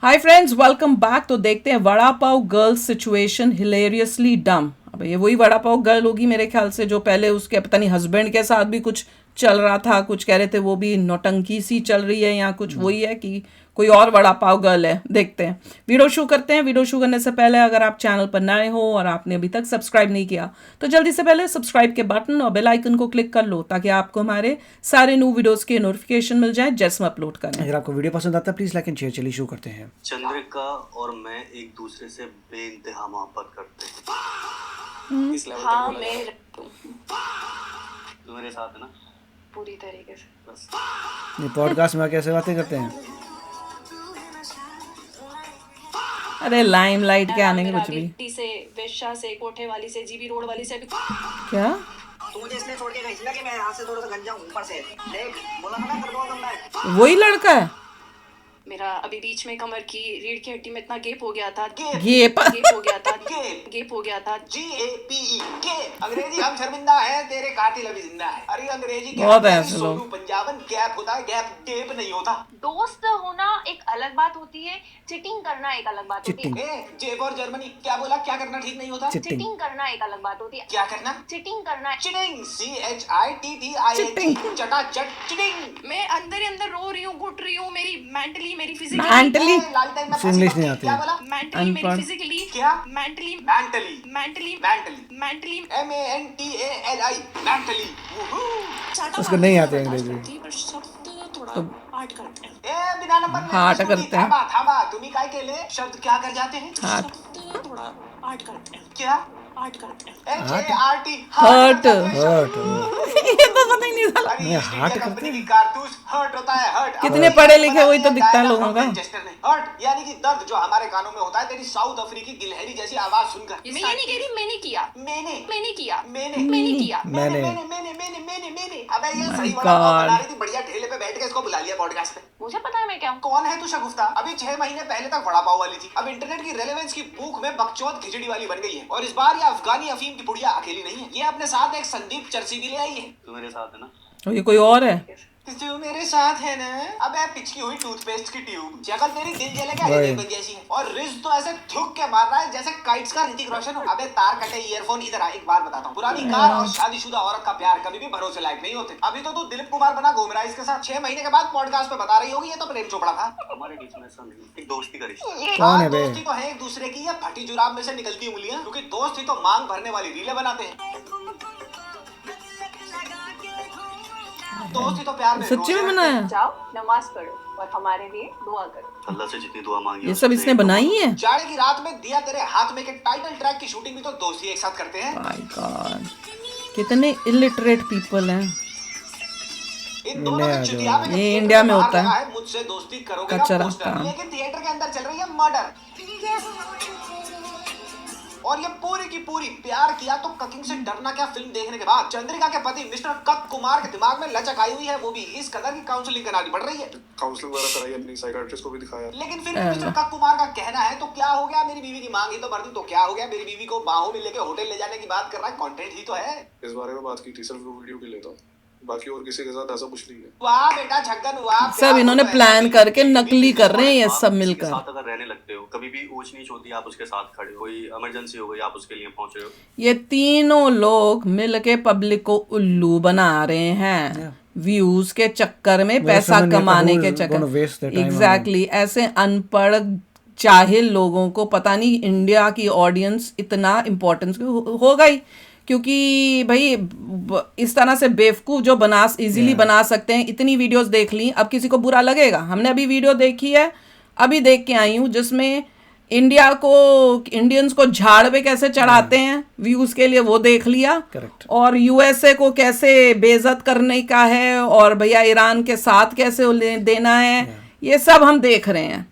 Hi friends, welcome back. तो देखते हैं वड़ा पाव गर्ल सिचुएशन हिलेरियसली डम। अब ये वही वड़ा पाव गर्ल होगी मेरे ख्याल से, जो पहले उसके पता नहीं हस्बैंड के साथ भी कुछ चल रहा था, कुछ कह रहे थे वो भी नौटंकी सी चल रही है, या कुछ वही है कि कोई और वड़ा पाव गर्ल है। देखते हैं, वीडियो शुरू करते हैं। वीडियो शुरू करने से पहले अगर आप चैनल पर नए हो और आपने अभी तक सब्सक्राइब नहीं किया तो जल्दी से पहले सब्सक्राइब के बटन और बेल आइकन को क्लिक कर लो, ताकि आपको हमारे सारे न्यू वीडियोस के नोटिफिकेशन मिल जाए जैसे हम अपलोड करें। अगर आपको वीडियो पसंद आता है प्लीज लाइक एंड शेयर। चलिए शुरू करते हैं। चंद्रिका और मैं एक दूसरे से बेइंतहा मोहब्बत करते हैं। इस लेवल हाँ, तक मैं तू मेरे साथ है ना, पूरी तरीके से। बस ये पॉडकास्ट में कैसे बातें करते हैं? अरे लाइमलाइट के आने के मेरा कुछ भी बिट्टी से, वेश्या से, कोठे वाली से, जीबी रोड वाली से भी क्या तू मुझे इसलिए छोड़ के गई थी ना कि मैं यहाँ से थोड़ा सा गंजा हूँ ऊपर से। देख, बोला था ना कर दूंगा कम बैक। वही लड़का है। मेरा अभी बीच में कमर की रीढ़ की हड्डी में इतना गेप हो गया था, गेप गेप हो गया था, गेप हो गया था। GAPE के अंग्रेजी हम शर्मिंदा है, तेरे कातिल अभी जिंदा है। अरे अंग्रेजी बहुत है ऐसे लोग। सोनू पंजाबन गैप होता है, गैप गेप नहीं होता। दोस्त होना एक अलग बात होती है, चिटिंग करना एक अलग बात होती है। जेब और जर्मनी क्या बोला? क्या करना ठीक नहीं होता? चिटिंग करना एक अलग बात होती है। क्या करना? चिटिंग करना चिटिंग, CHITTING, चटाचट चिटिंग। मैं अंदर ही अंदर रो रही हूँ, घुट रही हूँ। मेरी मेंटली, मेरी फिजिकली, मेंटली लालटेन में इंग्लिश नहीं आती। क्या बोला? मेंटली, मेरी अनपढ़। फिजिकली, क्या? Mentally, mentally, mentally, mentally, mentally. MANTALI, mentally. उसको नहीं आती अंग्रेजी। पर शब्द थोड़ा हार्ड करते हैं। ए बिना नंबर में हार्ट सुनी, करते हैं। थामा थामा, तुम्ही काय केले? शब्द क्या कर जाते हैं? हार्ट शब्द थोड़ा हार्ड करते हैं, क्या? हार्ड करते हैं। HART, हर्ट हर्ट ये तो पता ही नहीं चला। अरे नहीं, ईस्ट हार्ट इंडिया करते कंपनी की कारतूस हर्ट होता है, हर्ट। कितने पढ़े लिखे वही तो दिखता है लोगों का। हर्ट यानी कि दर्द जो हमारे कानों में होता है, तेरी साउथ अफ्रीकी गिलहरी जैसी आवाज सुनकर। मैं ये नहीं कह रही मैंने किया, मैंने किया, मैंने मैंने किया। मैंने अबे ये सही My वाला God. बना रही थी, बढ़िया ठेले पे बैठ के इसको बुला लिया पॉडकास्ट पे। मुझे पता है मैं क्या हूँ। कौन है तू शगुफ्ता? अभी 6 महीने पहले तक वड़ा पाव वाली थी, अब इंटरनेट की रेलेवेंस की भूख में बकचोद खिचड़ी वाली बन गई है। और इस बार ये अफगानी अफीम की पुड़िया अकेली नहीं है, ये अपने साथ एक संदीप चरसी भी ले आई है। तू मेरे साथ है ना। और ये कोई और है। तू मेरे साथ है ना? अबे पिचकी हुई टूथपेस्ट की ट्यूब, शक्ल तेरी दिल जले का वही। हेडेक जैसी है, और रिज तो ऐसे थूक के मार रहा है जैसे काइट्स का ऋतिक रोशन हो। अबे तार कटे ईयरफोन इधर आ, एक बार बताता हूँ, पुरानी कार और शादीशुदा औरत का प्यार कभी भी भरोसे लायक नहीं होते। अभी तो तू दिलीप कुमार बना घूम रहा है इसके साथ, 6 महीने के बाद पॉडकास्ट पे बता रही होगी ये तो प्रेम चोपड़ा था। हमारे बीच में ऐसा नहीं, एक दोस्ती का रिश्ता। कौन है बे? दोस्ती तो है एक दूसरे की, या फटी जुराब में से निकलती उंगलियां, क्योंकि दोस्त ही तो मांग भरने वाली रीलें बनाते हैं। दोस्ती तो प्यार में सच्ची में रोजे बनाया? जाओ नमाज पढ़ो और हमारे लिए दुआ करो। अल्लाह से जितनी दुआ मांगी ये सब इसने बनाई है? जाड़े की रात में दिया तेरे हाथ में के टाइटल ट्रैक की शूटिंग भी तो दोस्त ही एक साथ करते हैं। माय गॉड, कितने इलिटरेट पीपल हैं। इन दोनों के चुतिया में ये इंडिया में होता है। मुझसे दोस्ती करोगे ना कचरा पोस्टर, काम। लेकिन थिएटर के अंदर चल रही है मर्डर। और ये पूरी की पूरी प्यार किया तो ककिंग से डरना क्या फिल्म देखने के बाद चंद्रिका के पति मिस्टर कक कुमार के दिमाग में लचक आई हुई है, वो भी इस कदर की काउंसलिंग करानी पड़ रही है। काउंसलिंग वगैरह कराई, अपनी साइकियाट्रिस्ट को भी दिखाया। लेकिन फिर भी मिस्टर कक कुमार का कहना है, तो क्या हो गया, मेरी बीवी की मांग ही तो भर दी, तो क्या हो गया, मेरी बीवी को बाहों में लेके होटल ले जाने की बात कर रहा है, कंटेंट ही तो है। इस बारे में बात की थी सिर्फ वीडियो के लिए, तो बाकी और किसी के साथ ऐसा कुछ नहीं है। वाह बेटा छक्कन, वाह। सब इन्होंने प्लान करके नकली कर रहे हैं ये सब किसी के मिलकर। साथ अगर रहने लगते हो, कभी भी ऊंच नीच होती है आप उसके साथ खड़े हो, कोई इमरजेंसी हो गई आप उसके लिए पहुंचे हो। ये तीनों लोग मिलके पब्लिक को उल्लू बना रहे हैं, व्यूज के चक्कर में, पैसा कमाने के चक्कर। एग्जैक्टली, ऐसे अनपढ़ जाहिल लोगों को पता नहीं इंडिया की ऑडियंस इतना इम्पोर्टेंस होगा ही, क्योंकि भाई इस तरह से बेवकूफ़ जो इजीली बना सकते हैं। इतनी वीडियोस देख ली, अब किसी को बुरा लगेगा? हमने अभी वीडियो देखी है, अभी देख के आई हूँ, जिसमें इंडियंस को झाड़ पे कैसे चढ़ाते हैं व्यूज के लिए, वो देख लिया। Correct. और यूएसए को कैसे बेइज्जत करने का है, और भैया ईरान के साथ कैसे देना है, ये सब हम देख रहे हैं।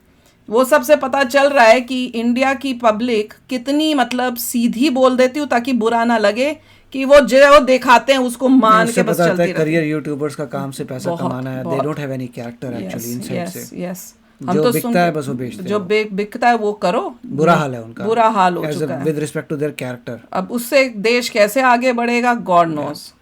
वो सबसे पता चल रहा है कि इंडिया की पब्लिक कितनी मतलब सीधी बोल देती हूँ ताकि बुरा ना लगे, कि वो जो दिखाते हैं उसको मान के बस चलती रहती है। करियर यूट्यूबर्स का काम से पैसा बहुत, कमाना है। They don't have any character actually inside से। यस, जो बिकता है बस वो बेचते हैं। जो बिकता है वो करो। बुरा हाल है उनका, बुरा हाल हो चुका है with respect to their character. अब उससे देश कैसे आगे बढ़ेगा, गॉड नोस।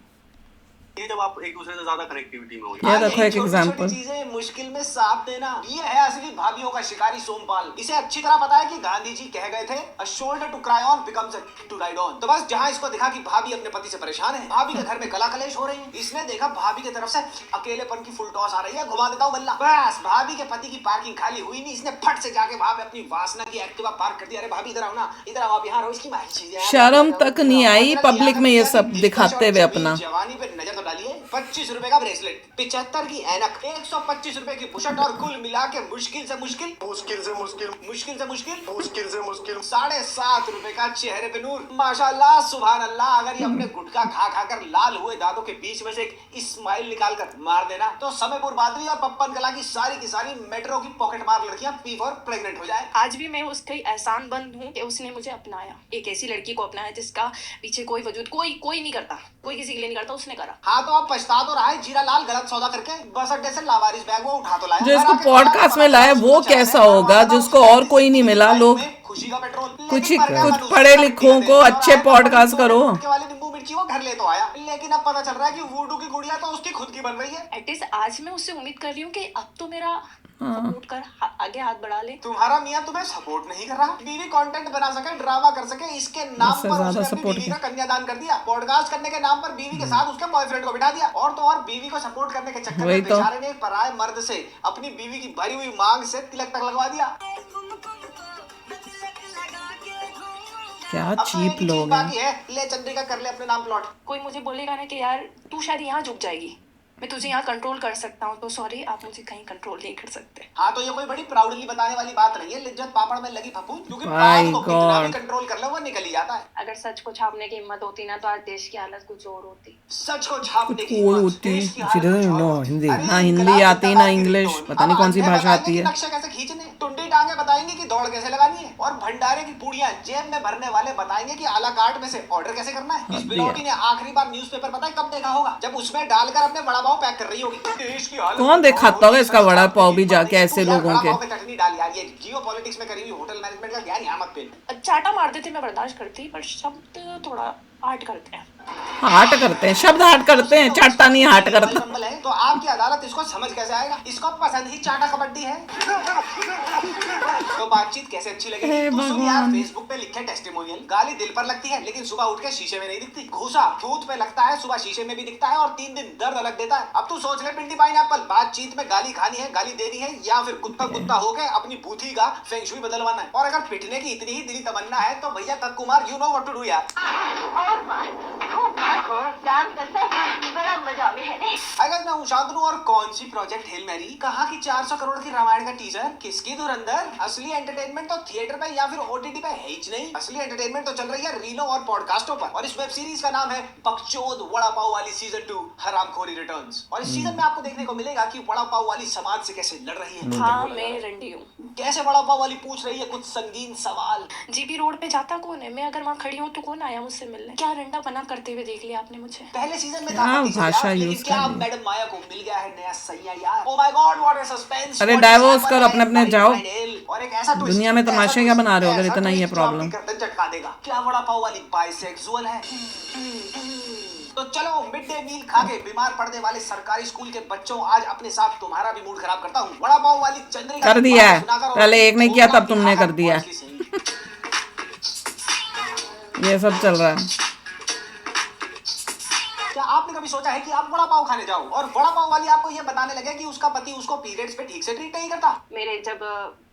ये जब आप एक दूसरे से ज्यादा कनेक्टिविटी में हो ये देखो एक छोटी-छोटी एग्जांपल। चीजें मुश्किल में साथ देना, ये है असली भाभीियों का शिकारी सोमपाल। इसे अच्छी तरह पता है कि गांधी जी कह गए थे a shoulder to cry on becomes to ride on. तो बस जहां इसको देखा कि भाभी अपने पति से परेशान है, भाभी के घर में कला कलेश हो रही है, इसने देखा भाभी की तरफ से अकेलेपन की फुल टॉस आ रही है, घुमा देता हूं बल्ला। बस भाभी के पति की पार्किंग खाली हुई नहीं, इसने फट से जाके वहां पे अपनी वासना की एक्टिवा पार्क कर दिया। अरे भाभी इधर आओ ना, इधर आओ, आप यहाँ रहो, इसकी माही चीजें शर्म तक नहीं आई पब्लिक में ये सब दिखाते हुए अपना। जवानी पे नजर तो डालिए। 25 रुपए का ब्रेसलेट, 75 की ऐनक, 125 रुपए की बुशर्ट और कुल मिला के मुश्किल से मुश्किल 7.5 रुपए का चेहरे पे नूर। माशाल्लाह सुभान अल्लाह। अगर ये अपने गुटखा खा खा कर लाल हुए दांतों के बीच में से एक स्माइल निकाल कर मार देना तो समयपुर बादरी और पप्पन कला की सारी मेट्रो की पॉकेट मार लड़कियां पी फॉर प्रेग्नेंट हो जाए। आज भी मैं उसका एहसान बंद हूँ कि उसने मुझे अपनाया, एक ऐसी लड़की को अपनाया जिसका पीछे कोई वजूद कोई नहीं करता, कोई किसी के लिए नहीं करता, उसने करा। हाँ तो अब पछता तो रहा है जीरा लाल गलत सौदा करके, बस अड्डे से लावारिस बैग वो उठा तो लाया। जो इसको पॉडकास्ट में लाया वो कैसा होगा जिसको और कोई नहीं मिला। लोग खुशी का पेट्रोल कुछ पढ़े लिखों को अच्छे पॉडकास्ट करो। वाली नींबू मिर्ची वो घर ले तो आया, लेकिन अब पता चल रहा है कि वूडू की गुड़िया तो उसकी खुद की बन रही है। एटलीस्ट आज मैं उससे उम्मीद कर रही हूँ कि अब तो मेरा सपोर्ट कर आगे हाथ बढ़ा ले। तुम्हारा मियां तुम्हें सपोर्ट नहीं कर रहा, बीवी कंटेंट बना सके, ड्रामा कर सके, इसके नाम पर उसने अपनी बीवी का कन्यादान कर दिया। पॉडकास्ट करने के नाम पर बीवी के साथ उसके बॉयफ्रेंड को बिठा दिया। और तो और बीवी को सपोर्ट करने के चक्कर में बेचारे ने पराये मर्द से अपनी बीवी की भरी हुई मांग से तिलक तक लगवा दिया। क्या चीप लोग हैं। ले चंद्रिका कर ले अपने नाम प्लॉट। कोई मुझे बोलेगा ना कि यार तू शायद यहाँ झुक जाएगी, मैं तुझे यहाँ कंट्रोल कर सकता हूँ, तो सॉरी आप मुझे कहीं कंट्रोल नहीं कर सकते। हाँ तो ये कोई बड़ी प्राउडली बताने वाली बात नहीं है, लिज्जत पापड़ में लगी फपूंद, क्योंकि बात को कितना भी कंट्रोल कर लो वो निकल ही जाता है। अगर सच को छापने की हिम्मत होती ना तो आज देश की हालत कुछ और होती। सच को छापने की हिम्मत होती। हिंदी ना हिंदी आती ना इंग्लिश, पता नहीं कौन सी भाषा आती है। नक्शा कैसे खींचने, टुंडी टांगे बताएंगे कि दौड़ कैसे लगानी है, और भंडारे की पूड़ियां जेब में भरने वाले बताएंगे कि आला कार्ट में से ऑर्डर कैसे करना है। इस बिलोटी ने आखिरी बार न्यूज़पेपर पता है कब देखा होगा, जब उसमें डालकर अपने बड़ा पाव पैक कर रही होगी। कौन दिखाता होगा इसका वड़ा पाव भी जाके ऐसे लोगों के। चटनी डाल यार, ये जियोपॉलिटिक्स में करी हुई होटल मैनेजमेंट का ज्ञान यहाँ मत पेल। चाटा मार देते मैं बर्दाश्त करती, पर शब्द थोड़ा हार्ट करते हैं। हार्ट करते हैं, शब्द हार्ट करते हैं, चाटता नहीं हार्ट करता। है तो आपकी अदालत इसको समझ कैसे आएगा, इसको पसंद ही चाटा कबड्डी है। तो बातचीत कैसे अच्छी लगी। तू सुन यार, फेसबुक पे लिखे टेस्टिमोनियल, गाली दिल पर लगती है लेकिन सुबह उठ के शीशे में नहीं दिखती। घूसा थूत पे लगता है, सुबह शीशे में भी दिखता है और 3 दिन दर्द अलग देता है। अब तू सोच ले पिंडी पाइनएप्पल, बातचीत में गाली खानी है, गाली देनी है, या फिर कुत्ता होके अपनी बूथी का फेंग शुई बदलवाना है। और अगर पिटने की इतनी ही दिली तमन्ना है तो भैया तक Kumar you know what to do यार। बड़ा मजा में है। अगर मैं हूँ शांतनु और कौन सी प्रोजेक्ट हेल मैरी, कहा कि 400 करोड़ की रामायण का टीजर, किसकी धुरंधर। असली एंटरटेनमेंट तो थिएटर पे या फिर ओटीटी पे है ही नहीं, असली एंटरटेनमेंट तो चल रही है रीलों और पॉडकास्टों पर। और इस वेब सीरीज का नाम है बकचोद वड़ा पाव वाली सीजन 2 हरामखोरी रिटर्न्स। और इस सीजन में आपको देखने को मिलेगा कि वड़ा पाव वाली समाज से कैसे लड़ रही है। हाँ मैं रंडी हूँ। कैसे वड़ा पाव वाली पूछ रही है कुछ संगीन सवाल। जीबी रोड पे जाता कौन है, मैं अगर वहाँ खड़ी हूँ तो कौन आया मुझसे मिलने। क्या रंडा बना करते हुए देख लिया आपने मुझे। पहले सीजन में क्या भाषा यूज कर रही है। मैडम माया को मिल गया है नया सैया यार। Oh my God what a suspense. अरे डाइवोर्स कर, अपने जाओ। और एक ऐसा दुनिया में तमाशे क्या बना रहे हो अगर इतना ही है प्रॉब्लम। गर्दन चटका देगा। क्या वड़ा पाव वाली बाइसेक्सुअल है। तो चलो मिड डे मील खा के बीमार पड़ने वाले सरकारी स्कूल के बच्चों, आज अपने साथ तुम्हारा भी मूड खराब करता हूँ। वड़ा पाव वाली चंद्रिका कर दिया है, पहले एक ने किया तब तुमने कर दिया। ये सब चल रहा है। क्या आपने कभी सोचा है कि आप वड़ा पाव खाने जाओ और वड़ा पाव वाली आपको ये बताने लगे कि उसका पति उसको पीरियड्स पे ठीक से ट्रीट नहीं करता। मेरे जब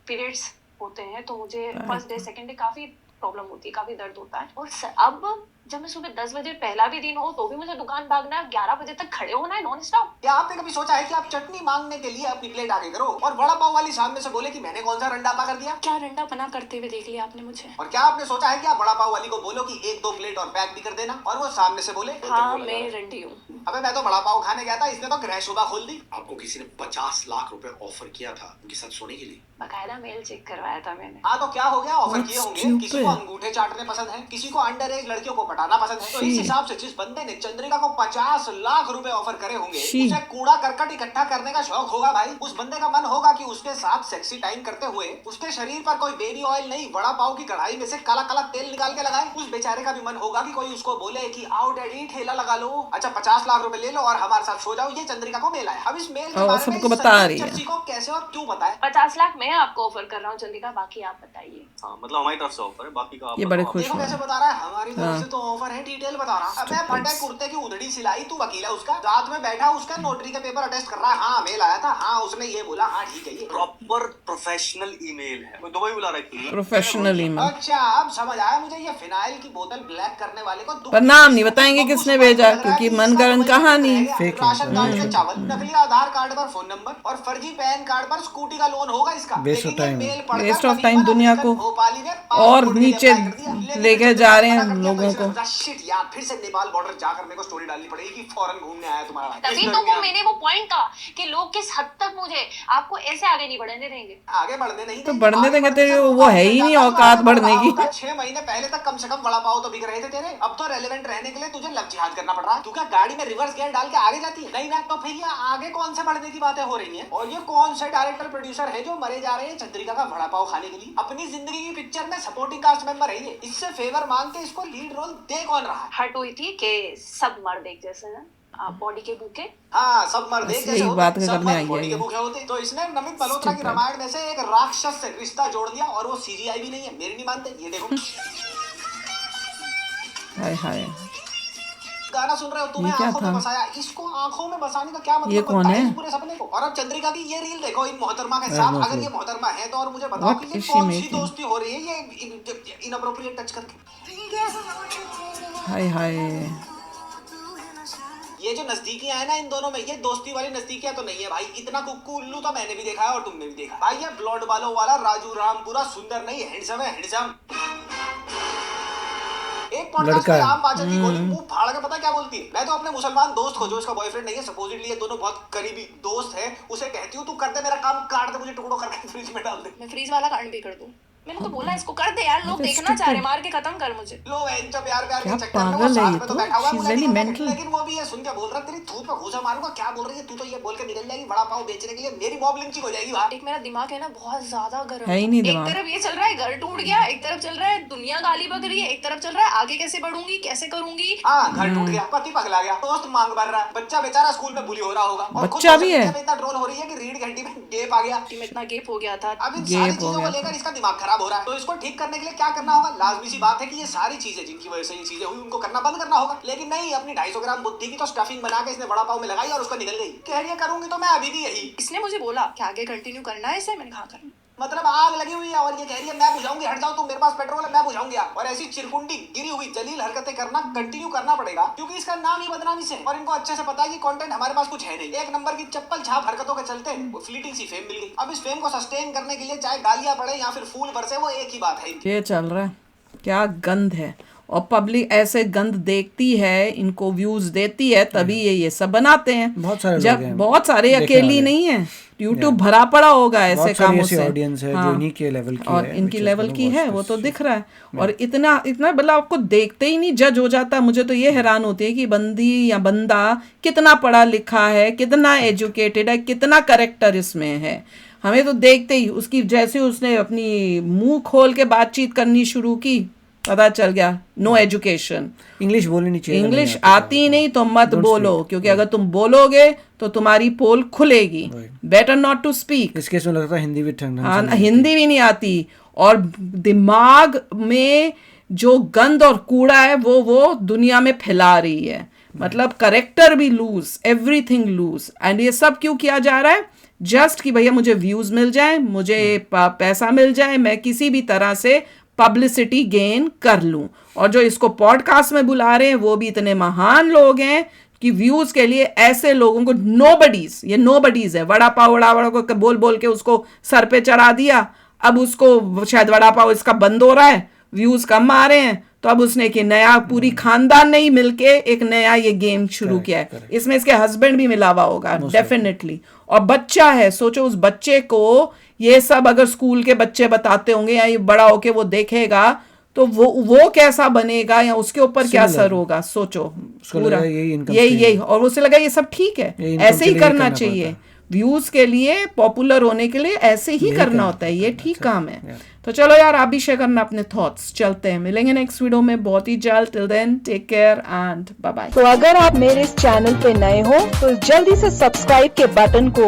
पीरियड्स होते हैं तो मुझे फर्स्ट डे सेकंड डे काफी प्रॉब्लम होती है, काफी दर्द होता है। और अब जब मैं सुबह 10 बजे पहला भी दिन हो तो भी मुझे दुकान भागना है, 11 बजे तक खड़े होना है नॉन स्टॉप। क्या आपने कभी सोचा है कि आप चटनी मांगने के लिए अपनी प्लेट आगे करो और वड़ा पाव वाली सामने से बोले कि मैंने कौन सा रंडा पा कर दिया। क्या रंडा पना करते हुए देख लिया आपने मुझे। और क्या आपने सोचा है कि आप वड़ा पाव वाली को बोलो कि 1-2 प्लेट और पैक भी कर देना और वो सामने से बोले हाँ मैं रंडी हूँ। अबे मैं तो वड़ा पाव खाने गया था, इसने तो गृह शोभा खोल दी। आपको किसी ने 50 लाख रुपए ऑफर किया था उनके साथ सोने के लिए। बकायदा मेल चेक करवाया था मैंने। हाँ तो क्या हो गया, ऑफर किए होंगे। किसी को अंगूठे चाटने पसंद है, किसी को अंडर एज लड़कियों को पटाना पसंद है। तो इस हिसाब से जिस बंदे ने चंद्रिका को 50 लाख रुपए ऑफर करे होंगे, उसे कूड़ा करकट इकट्ठा करने का शौक होगा भाई। उस बंदे का मन होगा कि उसके साथ सेक्सी टाइम करते हुए उसके शरीर पर कोई बेबी ऑयल नहीं, वड़ा पाव की कढ़ाई में से काला काला तेल निकाल के लगाए। उस बेचारे का भी मन होगा कि कोई उसको बोले कि आओ डैडी ठेला लगा लो, अच्छा 50 लाख रुपए ले लो और हमारे साथ सो जाओ। ये चंद्रिका को मेल है। अब इस मेल के बारे में बता रही है को कैसे और क्यों बताए। 50 लाख मैं आपको ऑफर कर रहा हूँ चंद्रिका, बाकी आप बताइए। हाँ, मतलब हमारी तरफ से ऑफर है, बाकी का आप ये बड़े खुश देखो कैसे बता रहा है, हमारी तरफ से तो ऑफर है, डिटेल बता रहा। अब मैं फटे कुर्ते की उधड़ी सिलाई, तू वकील है उसका, साथ में बैठा उसका नोटरी का पेपर अटेस्ट कर रहा है। हाँ मेल आया था, हाँ उसने ये बोला, हाँ ठीक है। ये प्रॉपर प्रोफेशनल ईमेल है। दुबई बुला रखी है प्रोफेशनल ईमेल। अच्छा अब समझ आया मुझे। ये फिनाइल की बोतल ब्लैक करने वाले को पर नाम नहीं बताएंगे किसने भेजा, क्योंकि मनगढ़ंत कहानी। राशन कार्ड पे चावल, नकली आधार कार्ड पर फोन नंबर और फर्जी पैन कार्ड पर स्कूटी का लोन होगा इसका। Waste of time, waste of time दुनिया को और नीचे लेके जा रहे हैं लोगों को। शिट यार, फिर से नेपाल बॉर्डर जाकर मेरे को स्टोरी डालनी पड़ेगी कि फॉरेन घूमने आया तुम्हारा भाई। तभी तो वो मैंने वो पॉइंट कहा कि लोग किस हद तक मुझे आपको ऐसे आगे नहीं बढ़ने देंगे। आगे बढ़ने नहीं तो बढ़ने देंगे तेरे, वो है ही नहीं औकात बढ़ने की। 6 महीने पहले तक कम से कम वड़ा पाव तो बिक रहे थे तेरे। अब तो रेलेवेंट रहने के लिए तुझे लव जिहाद करना पड़ रहा है। तू क्या गाड़ी में रिवर्स गियर डाल के आगे जाती है? नहीं ना, तो फिर ये आगे कौन से बढ़ने की बातें हो रही हैं? और ये कौन से डायरेक्टर प्रोड्यूसर है जो मरे जा रहे हैं चंद्रिका का वड़ा पाव खाने के लिए? अपनी जिंदगी की पिक्चर में सपोर्टिंग कास्ट मेंबर है ये। इससे फेवर मांग के इसको लीड रोल दे कौन रहा है? हट हुई थी कि सब मर्द एक जैसे हैं, बॉडी के भूखे। हाँ सब मर्द एक जैसे होते, बात सब करने मर्द आई बॉडी के है। भूखे होते। तो इसने नमित मल्होत्रा की रामायण में से एक राक्षस से रिश्ता जोड़ दिया और वो सीजीआई भी नहीं है। मेरी नहीं मानते, ये देखो हाय हाय, गाना सुन रहे हो, तुम्हें आंखों में बसाया। इसको आंखों में बसाने का क्या मतलब? ये कौन है? पूरे सपने को। और अब चंद्रिका की ये रील देखो इन मोहतरमा के साथ। अगर ये मोहतरमा है तो और मुझे बताओ कि ये कौन सी दोस्ती हो रही है ये इनअप्रोप्रिएट टच करके। हाय हाय, ये जो नजदीकियां है ना इन दोनों में, ये दोस्ती वाली नजदीकियां तो नहीं है भाई। इतना कुक्कू उल्लू तो मैंने भी देखा है और तुमने भी देखा भाई। ये ब्लड बालों वाला राजू राम पूरा सुंदर नहीं, हैंडसम है, हैंडसम। एक पॉडकास्ट में आम बाचन की गोली मुंह फाड़ के पता क्या बोलती है? मैं तो अपने मुसलमान दोस्त को, जो इसका बॉयफ्रेंड नहीं है, सपोजिटली ये दोनों बहुत करीबी दोस्त है, उसे कहती हूँ तू कर दे मेरा काम, काट दे मुझे टुकड़ों करके फ्रिज में डाल दे। मैं फ्रीज वाला कांड भी कर दूं। मैंने तो बोला इसको कर दे यार, लोग देखना चाह रहे, मार के खत्म कर मुझे। लो एंचो प्यार प्यार के चक्कर में पागल वो है साथ ये में तो, बैठा हुआ she's है। really mental। लेकिन वो भी ये सुन के बोल रहा है तेरी थूत पे घूसा मारूंगा। क्या बोल रही है तू? तो ये बोल के निकल जाएगी वड़ा पाव बेचने के लिए। मेरी मॉब लिंचिंग हो जाएगी वहाँ। एक मेरा दिमाग है ना बहुत ज्यादा गर्म है ही नहीं एक दिमाग। तरफ ये चल रहा है घर टूट गया, एक तरफ चल रहा है दुनिया गाली बक रही है, एक तरफ चल रहा है आगे कैसे बढ़ूंगी, कैसे करूंगी। हाँ घर टूट गया, पति पगला गया, दोस्त मांग भर रहा है, बच्चा बेचारा स्कूल में बुली हो रहा होगा, और बच्चा भी है। इतना ट्रोल हो रही है कि रीढ़ की हड्डी में गेप आ गया। में इतना गेप हो गया था। अब इन सारी चीजों को लेकर इसका दिमाग खराब हो रहा है। तो इसको ठीक करने के लिए क्या करना होगा? लाजमी सी बात है कि ये सारी चीजें जिनकी वजह से ये चीजें हुई उनको करना बंद करना होगा। लेकिन नहीं, अपनी 250 ग्राम बुद्धि की तो स्टफिंग बना के इसने वड़ा पाव में लगाई और उसको निकल गई। कह रही है करूंगी तो मैं अभी भी यही। इसने मुझे बोला कि आगे कंटिन्यू करना है इसे, मैंने कहा करना। मतलब आग लगी हुई है और ये कह रही है मैं बुझाऊंगी, हट जाओ तुम, मेरे पास पेट्रोल है मैं बुझाऊंगी। और ऐसी चिरकुंडी गिरी हुई जलील हरकतें करना कंटिन्यू करना पड़ेगा, क्योंकि इसका नाम ही बदनामी से। और इनको अच्छे से पता है कि कंटेंट हमारे पास कुछ है नहीं। एक नंबर की चप्पल छाप हरकतों के चलते वो फ्लीटिंग सी फेम मिल गई। अब इस फेम को सस्टेन करने के लिए चाहे गालियां पड़े या फिर फूल बरसे, वो एक ही बात है। ये चल रहा है, क्या गंद है। और पब्लिक ऐसे गंद देखती है, इनको व्यूज देती है, तभी ये सब बनाते हैं। बहुत सारे जब लोग हैं, बहुत सारे अकेली नहीं है, यूट्यूब भरा पड़ा होगा ऐसे कामों से। ऑडियंस है जो इन्हीं के लेवल की और है, इनकी लेवल की है, वो तो दिख रहा है। और इतना इतना मतलब आपको देखते ही नहीं जज हो जाता। मुझे तो ये हैरान होती है कि बंदी या बंदा कितना पढ़ा लिखा है, कितना एजुकेटेड है, कितना करेक्टर इसमें है। हमें तो देखते ही उसकी, जैसे उसने अपनी मुंह खोल के बातचीत करनी शुरू की, पता चल गया नो एजुकेशन। इंग्लिश बोलनी नहीं चाहिए, इंग्लिश आती नहीं तो मत बोलो, क्योंकि अगर तुम बोलोगे तो तुम्हारी पोल खुलेगी। Better not to speak. इस केस में लगता है हिंदी भी हिंदी भी नहीं आती। और दिमाग में जो गंद और कूड़ा है वो दुनिया में फैला रही है। मतलब करेक्टर भी लूज, एवरीथिंग लूज। एंड ये सब क्यों किया जा रहा है? जस्ट कि भैया मुझे व्यूज मिल जाए, मुझे पैसा मिल जाए, मैं किसी भी तरह से पब्लिसिटी गेन कर लूं। और जो इसको पॉडकास्ट में बुला रहे हैं वो भी इतने महान लोग हैं कि व्यूज के लिए ऐसे लोगों को, नोबडीज है। वड़ा पाव को बोल बोल के उसको सर पे चढ़ा दिया। अब उसको शायद वड़ा पाव इसका बंद हो रहा है, व्यूज कम आ रहे हैं, तो अब उसने एक नया, पूरी खानदान ने ही मिलके एक नया ये गेम शुरू किया है। इसमें इसके हस्बैंड भी मिला हुआ होगा डेफिनेटली। और बच्चा है, सोचो उस बच्चे को ये सब अगर स्कूल के बच्चे बताते होंगे या ये बड़ा होके वो देखेगा, तो वो कैसा बनेगा या उसके ऊपर क्या Similar. असर होगा, सोचो उसको पूरा लगा यही income यही stream यही और उसे लगा ये सब ठीक है, ये income ऐसे के ही लिए करना करना चाहिए, पड़ता व्यूज के लिए, पॉपुलर होने के लिए ऐसे ही यही करना करना होता है, ये पड़ता है, ठीक अच्छा, काम है। yeah. तो चलो यार, आप भी शेयर करना अपने थॉट्स। चलते हैं, मिलेंगे नेक्स्ट वीडियो में बहुत ही जल्द। Till then take care and bye bye. तो अगर आप मेरे इस चैनल पे नए हो तो जल्दी से सब्सक्राइब के बटन को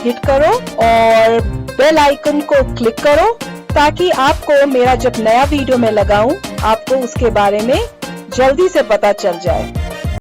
हिट करो और बेल आइकन को क्लिक करो ताकि आपको मेरा जब नया वीडियो मैं लगाऊं आपको उसके बारे में जल्दी से पता चल जाए।